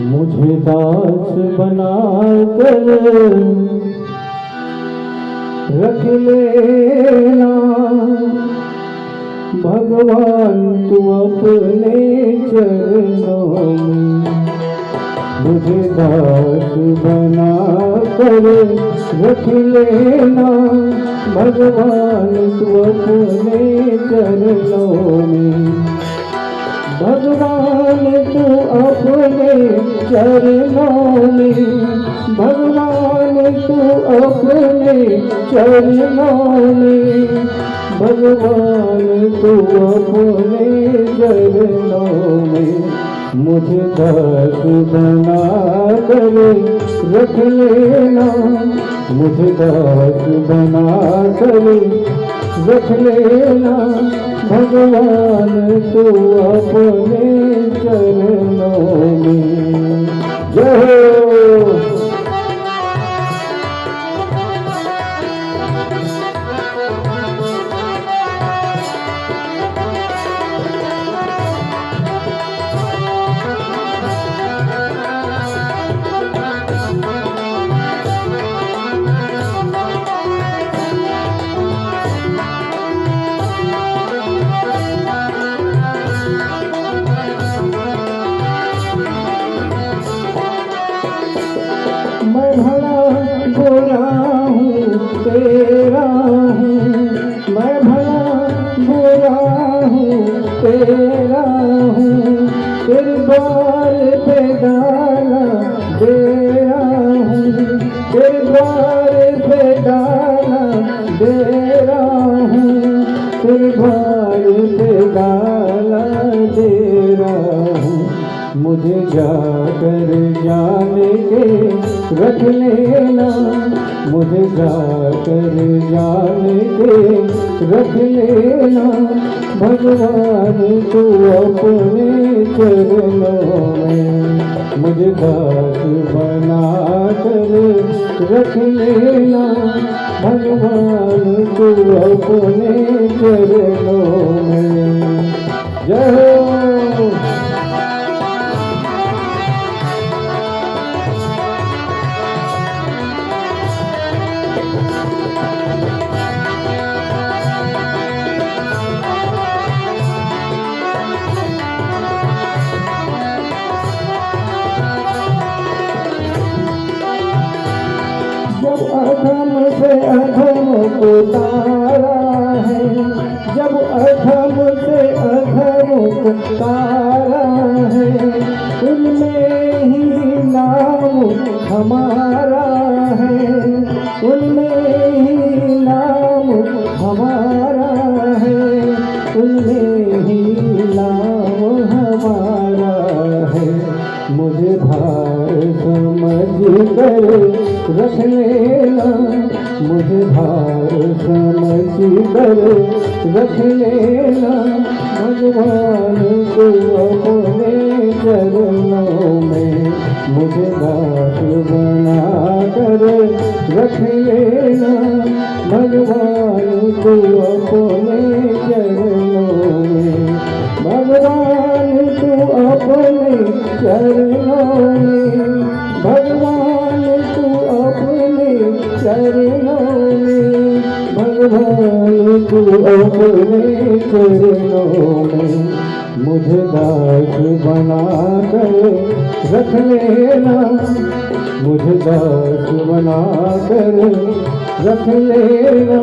मुझे दास बना कर रख लेना भगवान, तू अपने चरणों में। मुझे दास बना कर रख लेना भगवान, तू अपने चरणों में। भगवान तू अपने चरणों में, भगवान तू अपने चरणों में, भगवान तू अपने चरणों में। मुझे दास बना कर रख लेना, मुझे दास बना कर रख लेना भगवान, तू अपने चरणों में। जय हो। मैं भला बुरा हूँ तेरा हूँ, मैं भला बुरा हूँ तेरा हूँ, तेरे द्वार पे डाला डेरा हूँ, तेरे द्वार पे डाला डेरा हूँ, तेरे द्वार पे डाला डेरा हूँ। मुझे जाकर जाने के रख लेना, मुझे जाकर जाने के रख लेना भगवान, तू अपने चरणों में। मुझे दास बना कर रख लेना भगवान, तू अपने चरणों में। जय हो। जब अधम से अधम को तारा है, जब अधम से अधम को तारा है, उनमें ही नाम हमारा है, उनमें ही नाम हमारा है, उनमें ही नाम हमारा है। मुझे भार समझ कर रख लेना, मुझे भार समझ कर रख लेना भगवान, तू अपने चरणों में। मुझे दास बना कर रख लेना भगवान, तू अपने चरणों में। भगवान तू अपने चरणों में, भगवान तू अपने चरणों में, भगवान तू अपने चरणों में। मुझे दास बना कर रख लेना, मुझे दास बना कर रख लेना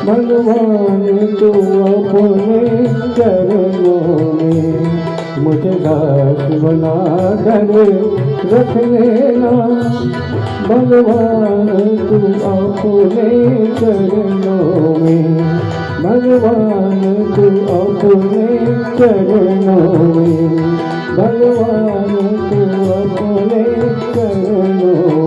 भगवान, तू अपने चरणों में। मुझे दास बना कर रख लेना भगवान, तू अपने चरणों में। भगवान तू अपने चरणों में, भगवान तू अपने चरणों